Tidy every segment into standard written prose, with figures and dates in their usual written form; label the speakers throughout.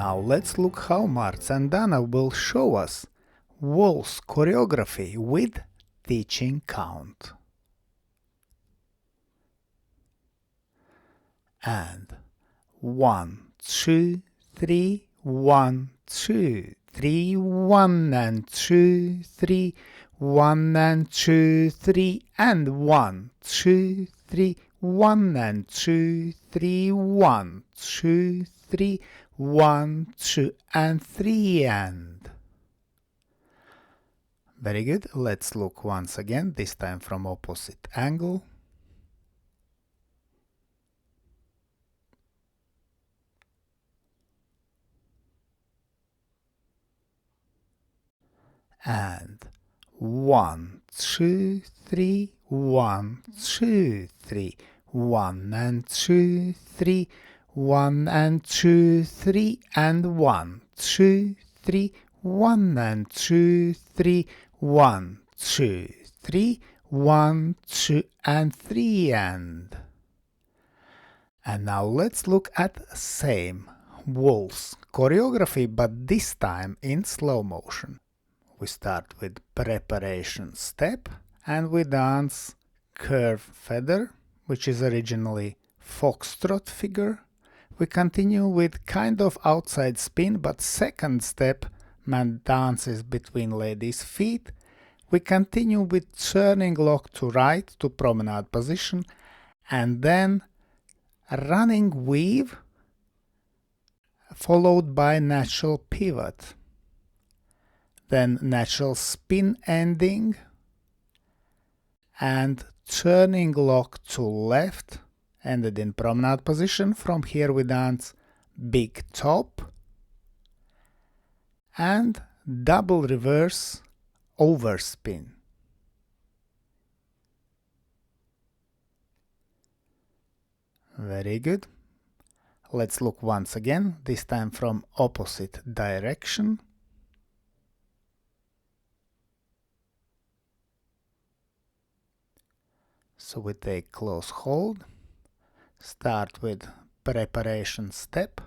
Speaker 1: Now let's look how Marts and Dana will show us Waltz choreography with teaching count. And 1, 2, 3, 1, 2, 3, 1 and 2, 3, 1 and 2, 3, and 1, 2, 3, 1 and 2, 3, 1, 2, 3, 1, 2 and 3 and. Very good. Let's look once again, this time from opposite angle. And 1, 2, 3, 1, 2, 3, 1 and 2, 3, 1 and 2, 3, and 1, 2, 3, 1 and 2, 3, 1, 2, 3, 1, 2 and 3 and. And now let's look at same waltz choreography, but this time in slow motion. We start with preparation step and we dance curve feather, which is originally foxtrot figure. We continue with kind of outside spin, but second step man dances between ladies' feet. We continue with turning lock to right to promenade position and then running weave followed by natural pivot. Then natural spin ending and turning lock to left, ended in promenade position. From here we dance big top and double reverse overspin. Very good. Let's look once again, this time from opposite direction. So we take close hold, start with preparation step,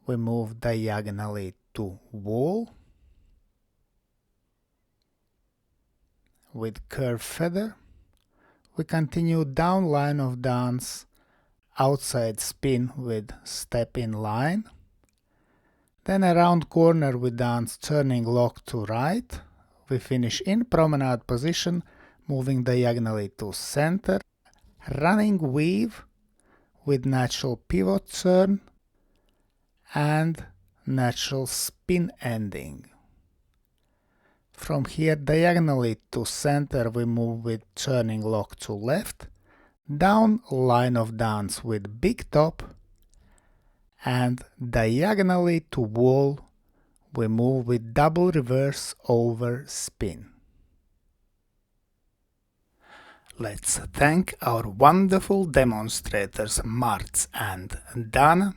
Speaker 1: we move diagonally to wall, with curve feather, we continue down line of dance, outside spin with step in line, then around corner we dance turning lock to right, we finish in promenade position, moving diagonally to center, running weave with natural pivot turn and natural spin ending. From here diagonally to center we move with turning lock to left, down line of dance with big top, and diagonally to wall we move with double reverse over spin. Let's thank our wonderful demonstrators Marts and Dana,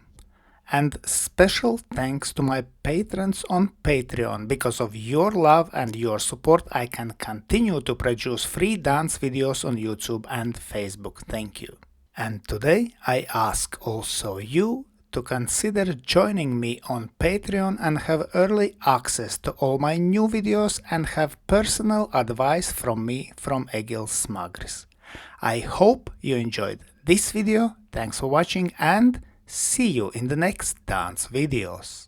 Speaker 1: and special thanks to my patrons on Patreon. Because of your love and your support I can continue to produce free dance videos on YouTube and Facebook. Thank you. And today I ask also you to consider joining me on Patreon and have early access to all my new videos and have personal advice from me, from Egils Smagris. I hope you enjoyed this video, thanks for watching and see you in the next dance videos.